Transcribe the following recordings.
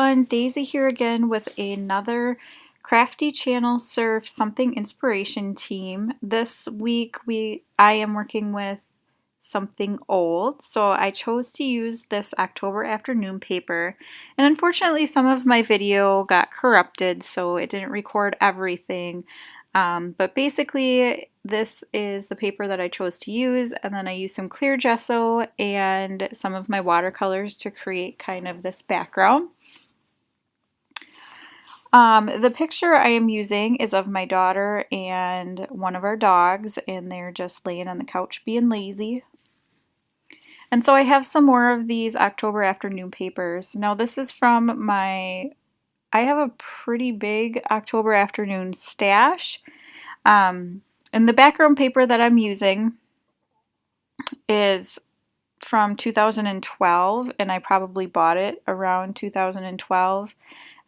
everyone, Daisy here again with another Crafty Channel Surf Something Inspiration team. This week I am working with something old, so I chose to use this October afternoon paper, and unfortunately some of my video got corrupted, so it didn't record everything. But basically this is the paper that I chose to use, and then I used some clear gesso and some of my watercolors to create kind of this background. The picture I am using is of my daughter and one of our dogs, and they're just laying on the couch being lazy. And so I have some more of these October afternoon papers. Now this is from I have a pretty big October afternoon stash. And the background paper that I'm using is from 2012, and I probably bought it around 2012.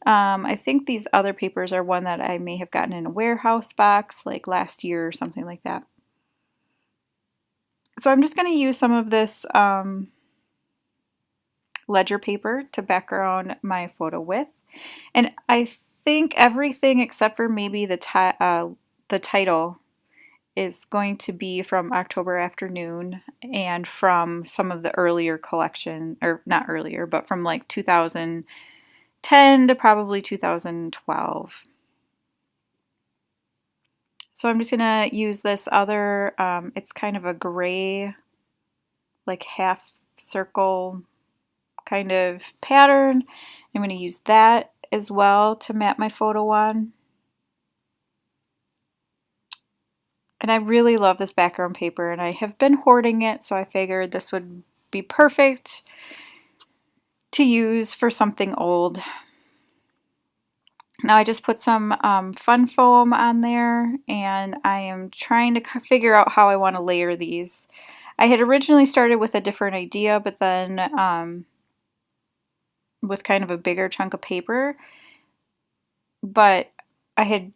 I think these other papers are one that I may have gotten in a warehouse box like last year or something like that. So I'm just going to use some of this ledger paper to background my photo with. And I think everything except for maybe the title is going to be from October Afternoon and from some of the earlier collection, or not earlier, but from like 2010 to probably 2012. So I'm just going to use this other, it's kind of a gray, like half circle kind of pattern. I'm going to use that as well to map my photo on. And I really love this background paper, and I have been hoarding it, so I figured this would be perfect to use for something old. Now I just put some fun foam on there, and I am trying to figure out how I want to layer these. I had originally started with a different idea, but then with kind of a bigger chunk of paper, but I had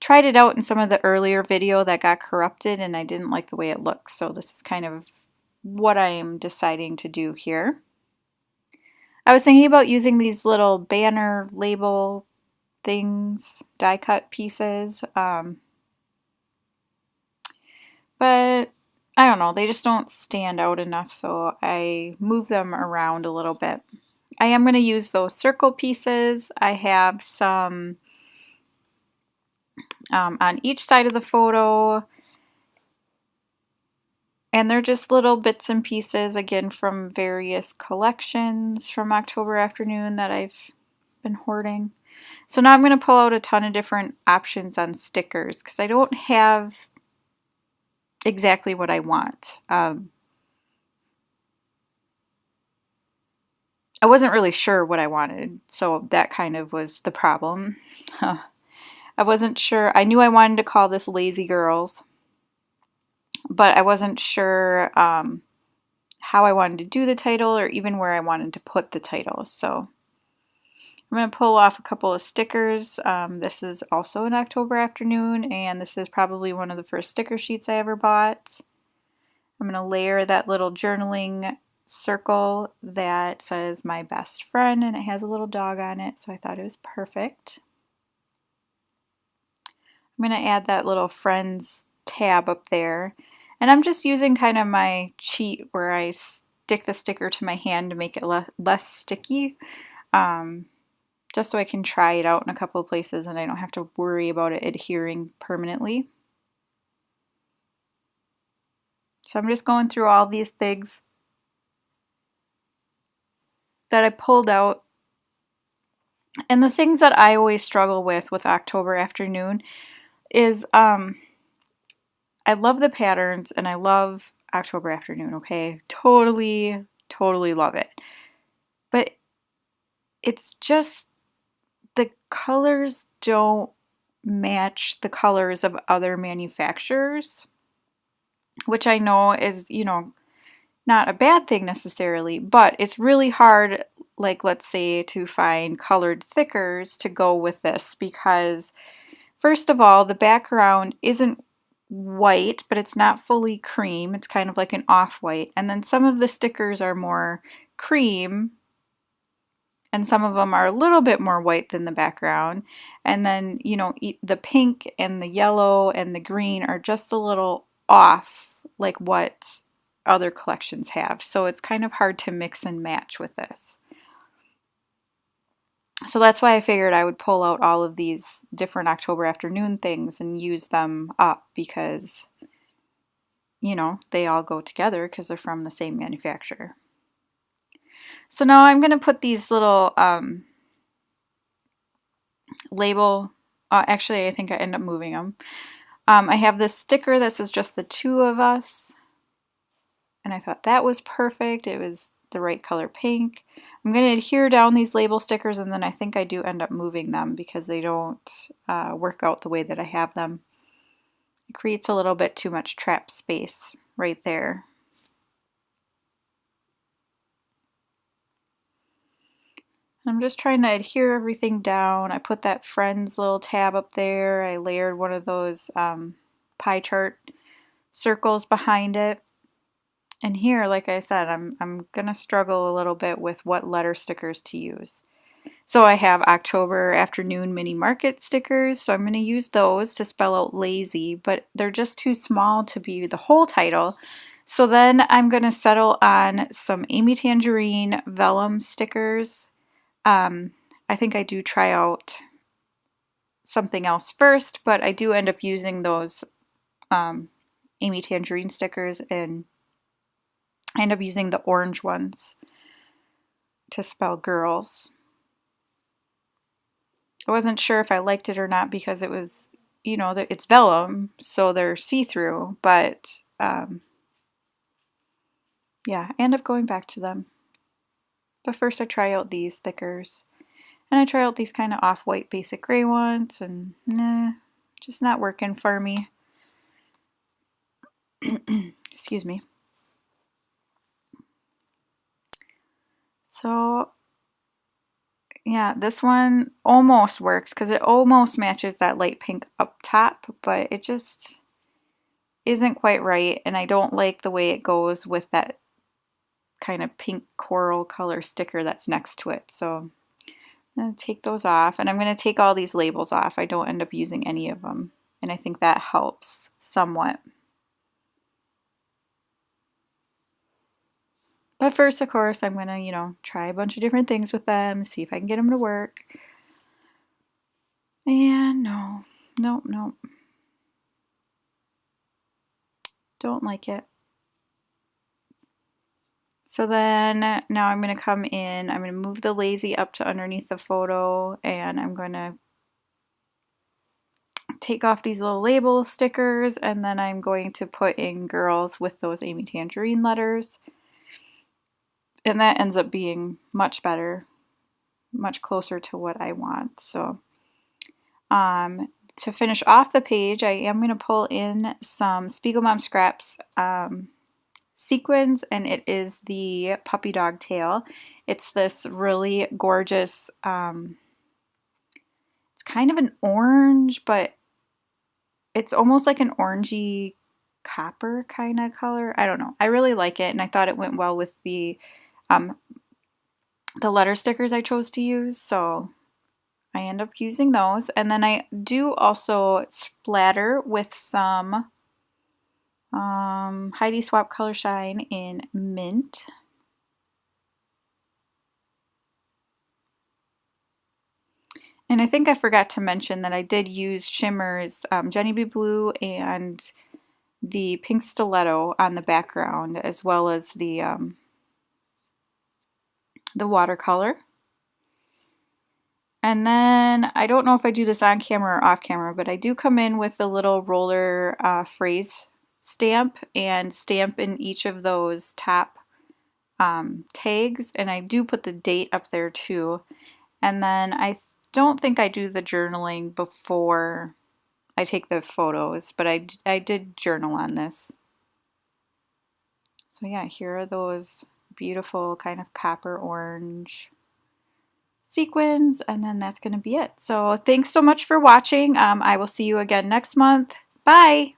tried it out in some of the earlier video that got corrupted, and I didn't like the way it looks, so this is kind of what I am deciding to do here. I was thinking about using these little banner label things, die cut pieces, but I don't know, they just don't stand out enough, so I move them around a little bit. I am going to use those circle pieces. I have some on each side of the photo, and they're just little bits and pieces, again, from various collections from October Afternoon that I've been hoarding. So now I'm going to pull out a ton of different options on stickers because I don't have exactly what I want. I wasn't really sure what I wanted, so that kind of was the problem. I wasn't sure. I knew I wanted to call this Lazy Girls, but I wasn't sure how I wanted to do the title or even where I wanted to put the title. So I'm going to pull off a couple of stickers. This is also an October Afternoon, and this is probably one of the first sticker sheets I ever bought. I'm going to layer that little journaling circle that says my best friend, and it has a little dog on it, so I thought it was perfect. I'm going to add that little friends tab up there, and I'm just using kind of my cheat where I stick the sticker to my hand to make it less sticky, just so I can try it out in a couple of places and I don't have to worry about it adhering permanently. So I'm just going through all these things that I pulled out. And the things that I always struggle with October Afternoon is I love the patterns and I love October Afternoon, okay? Totally, totally love it. But it's just the colors don't match the colors of other manufacturers, which I know is, you know, not a bad thing necessarily, but it's really hard, like let's say, to find colored thickers to go with this because first of all, the background isn't white, but it's not fully cream. It's kind of like an off-white. And then some of the stickers are more cream, and some of them are a little bit more white than the background. And then, you know, the pink and the yellow and the green are just a little off, like what other collections have. So it's kind of hard to mix and match with this. So that's why I figured I would pull out all of these different October afternoon things and use them up, because, you know, they all go together because they're from the same manufacturer. So now I'm going to put these little actually I think I end up moving them. I have this sticker that says just the two of us, and I thought that was perfect. It was the right color pink. I'm going to adhere down these label stickers, and then I think I do end up moving them because they don't work out the way that I have them. It creates a little bit too much trap space right there. I'm just trying to adhere everything down. I put that Friends little tab up there. I layered one of those pie chart circles behind it. And here, like I said, I'm going to struggle a little bit with what letter stickers to use. So I have October afternoon mini market stickers, so I'm going to use those to spell out lazy, but they're just too small to be the whole title. So then I'm going to settle on some Amy Tangerine vellum stickers. I think I do try out something else first, but I do end up using those Amy Tangerine stickers, and I end up using the orange ones to spell girls. I wasn't sure if I liked it or not because it was, you know, it's vellum, so they're see-through, but yeah, I end up going back to them. But first I try out these stickers. And I try out these kind of off-white basic gray ones, and nah, just not working for me. Excuse me. So yeah, this one almost works because it almost matches that light pink up top, but it just isn't quite right, and I don't like the way it goes with that kind of pink coral color sticker that's next to it. So I'm going to take those off, and I'm going to take all these labels off. I don't end up using any of them, and I think that helps somewhat. But first, of course, I'm going to, you know, try a bunch of different things with them, see if I can get them to work. And no, nope. Don't like it. So then now I'm going to come in, I'm going to move the lazy up to underneath the photo, and I'm going to take off these little label stickers, and then I'm going to put in girls with those Amy Tangerine letters. And that ends up being much better, much closer to what I want. So to finish off the page, I am going to pull in some Spiegel Mom Scraps sequins, and it is the puppy dog tail. It's this really gorgeous, it's kind of an orange, but it's almost like an orangey copper kind of color. I don't know. I really like it, and I thought it went well with the letter stickers I chose to use, so I end up using those. And then I do also splatter with some Heidi Swapp Color Shine in Mint. And I think I forgot to mention that I did use shimmers, Jenny Bee Blue and the Pink Stiletto on the background, as well as the watercolor. And then, I don't know if I do this on camera or off camera, but I do come in with a little roller phrase stamp and stamp in each of those top tags, and I do put the date up there too. And then I don't think I do the journaling before I take the photos, but I did journal on this. So yeah, here are those beautiful kind of copper orange sequins, and then that's going to be it. So thanks so much for watching. I will see you again next month. Bye!